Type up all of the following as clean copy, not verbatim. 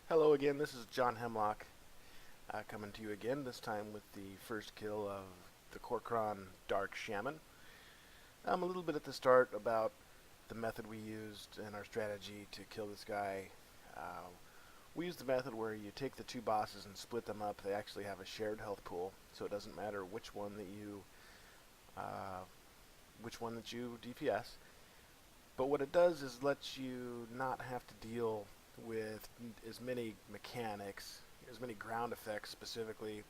Hello again, this is John Hemlock coming to you again, this time with the first kill of the Corcron Dark Shaman. A little bit at the start about the method we used and our strategy to kill this guy. We used the method where you take the two bosses and split them up. They actually have a shared health pool, so it doesn't matter which one that you DPS. But what it does is lets you not have to deal with as many mechanics, as many ground effects specifically,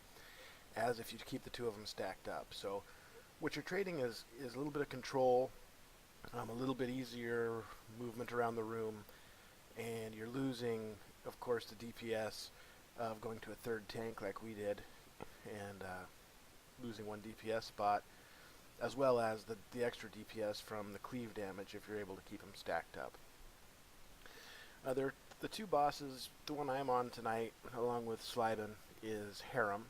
as if you keep the two of them stacked up. So what you're trading is a little bit of control, a little bit easier movement around the room, and you're losing, of course, the DPS of going to a third tank like we did, and losing one DPS spot, as well as the extra DPS from the cleave damage if you're able to keep them stacked up. The two bosses, the one I'm on tonight, along with Slyden, is Harem,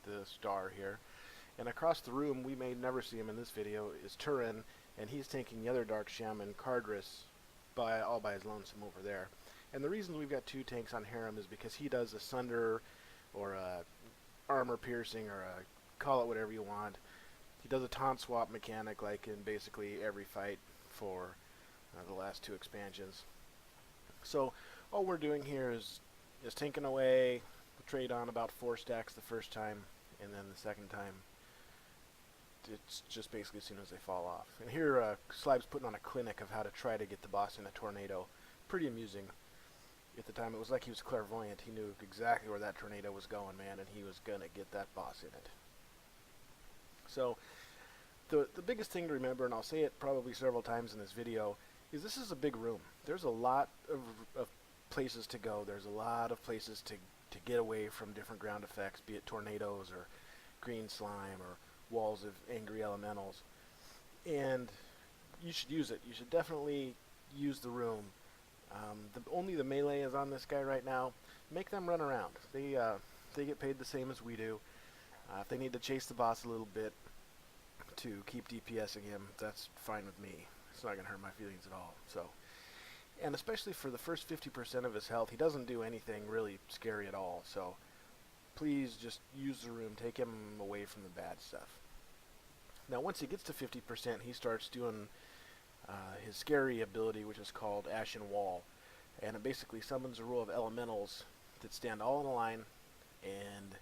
the star here. And across the room, we may never see him in this video, is Turin, and he's tanking the other Dark Shaman, Cardris, all by his lonesome over there. And the reason we've got two tanks on Harem is because he does a Sunder, or a armor piercing, or call it whatever you want. He does a taunt swap mechanic like in basically every fight for the last two expansions. So all we're doing here is tanking away, trade on about 4 stacks the first time, and then the second time it's just basically as soon as they fall off. And here Slibe's putting on a clinic of how to try to get the boss in a tornado. Pretty amusing. At the time it was like he was clairvoyant. He knew exactly where that tornado was going, man, and he was going to get that boss in it. So the biggest thing to remember, and I'll say it probably several times in this video, is this is a big room. There's a lot of places to go. There's a lot of places to get away from different ground effects, be it tornadoes or green slime or walls of angry elementals. And you should use it. You should definitely use the room. Only the melee is on this guy right now. Make them run around. They get paid the same as we do. If they need to chase the boss a little bit to keep DPSing him, that's fine with me. It's not going to hurt my feelings at all. So, and especially for the first 50% of his health, he doesn't do anything really scary at all. So please just use the room. Take him away from the bad stuff. Now once he gets to 50%, he starts doing his scary ability, which is called Ashen Wall. And it basically summons a row of elementals that stand all in a line and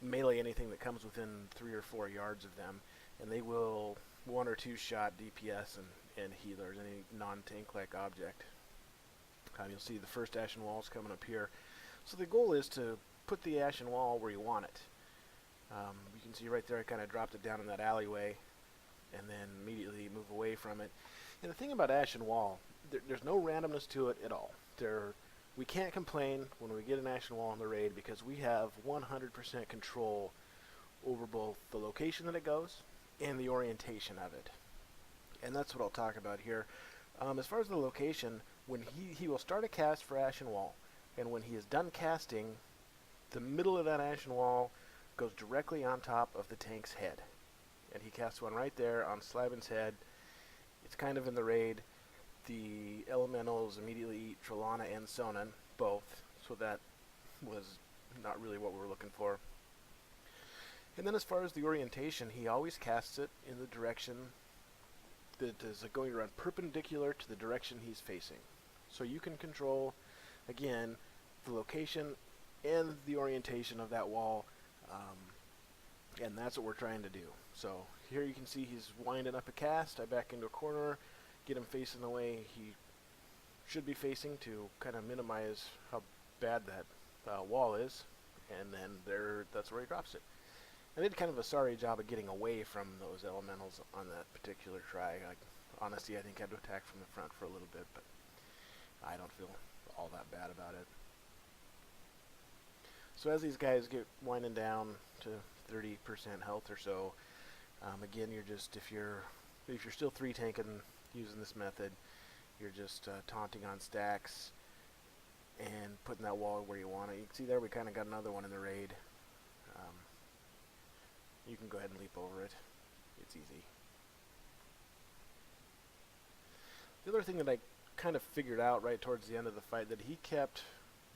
melee anything that comes within 3 or 4 yards of them. And they will 1 or 2 shot DPS and healers, any non-tank like object. You'll see the first Ashen Wall's coming up here. So the goal is to put the Ashen Wall where you want it. You can see right there I kind of dropped it down in that alleyway and then immediately move away from it. And the thing about Ashen Wall, there's no randomness to it at all. We can't complain when we get an Ashen Wall in the raid because we have 100% control over both the location that it goes and the orientation of it. And that's what I'll talk about here. As far as the location, when he will start a cast for Ashen Wall, and when he is done casting, the middle of that Ashen Wall goes directly on top of the tank's head. And he casts one right there on Slyben's head. It's kind of in the raid. The elementals immediately eat Trelana and Sonnen, both, so that was not really what we were looking for. And then as far as the orientation, he always casts it in the direction that is going to run perpendicular to the direction he's facing. So you can control, again, the location and the orientation of that wall, and that's what we're trying to do. So here you can see he's winding up a cast. I back into a corner, get him facing the way he should be facing to kind of minimize how bad that wall is, and then that's where he drops it. I did kind of a sorry job of getting away from those elementals on that particular try. Honestly, I think I had to attack from the front for a little bit, but I don't feel all that bad about it. So as these guys get winding down to 30% health or so, again, you're just if you're still 3 tanking using this method, you're just taunting on stacks and putting that wall where you want it. You can see there we kind of got another one in the raid. You can go ahead and leap over it. It's easy. The other thing that I kind of figured out right towards the end of the fight that he kept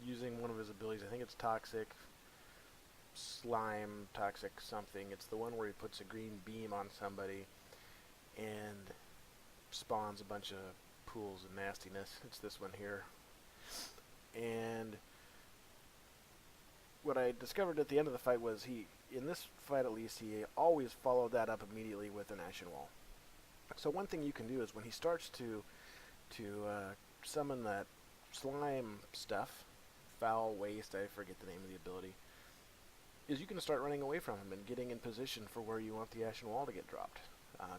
using one of his abilities. I think it's toxic slime, toxic something. It's the one where he puts a green beam on somebody and spawns a bunch of pools of nastiness. It's this one here. And what I discovered at the end of the fight was in this fight at least, he always followed that up immediately with an Ashen Wall. So one thing you can do is when he starts to summon that slime stuff, foul waste, I forget the name of the ability, is you can start running away from him and getting in position for where you want the Ashen Wall to get dropped.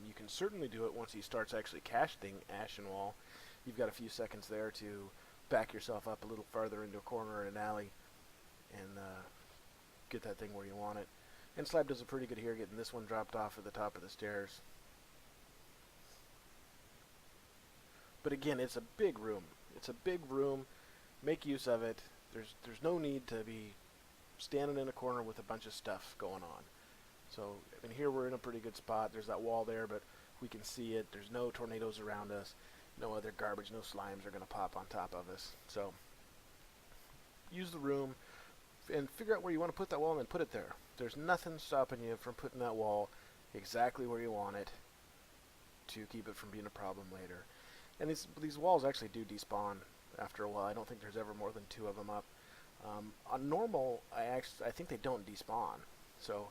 You can certainly do it once he starts actually casting Ashen Wall. You've got a few seconds there to back yourself up a little farther into a corner or an alley and get that thing where you want it. And Slab does a pretty good here, getting this one dropped off at the top of the stairs. But again, it's a big room. It's a big room. Make use of it. There's no need to be standing in a corner with a bunch of stuff going on. So, I mean, here we're in a pretty good spot. There's that wall there, but we can see it. There's no tornadoes around us. No other garbage, no slimes are going to pop on top of us. So, use the room and figure out where you want to put that wall and then put it there. There's nothing stopping you from putting that wall exactly where you want it to keep it from being a problem later. And these walls actually do despawn after a while. I don't think there's ever more than 2 of them up. On normal, I think they don't despawn. So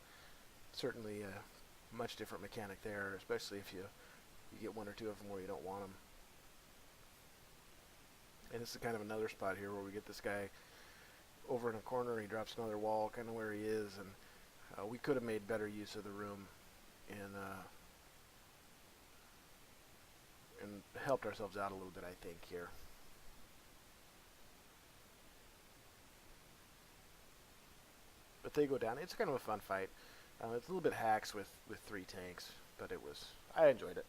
certainly a much different mechanic there, especially if you get 1 or 2 of them where you don't want them. And this is kind of another spot here where we get this guy over in a corner. He drops another wall kind of where he is, and we could have made better use of the room and helped ourselves out a little bit, I think, here. But they go down. It's kind of a fun fight. It's a little bit hacks with 3 tanks, but I enjoyed it.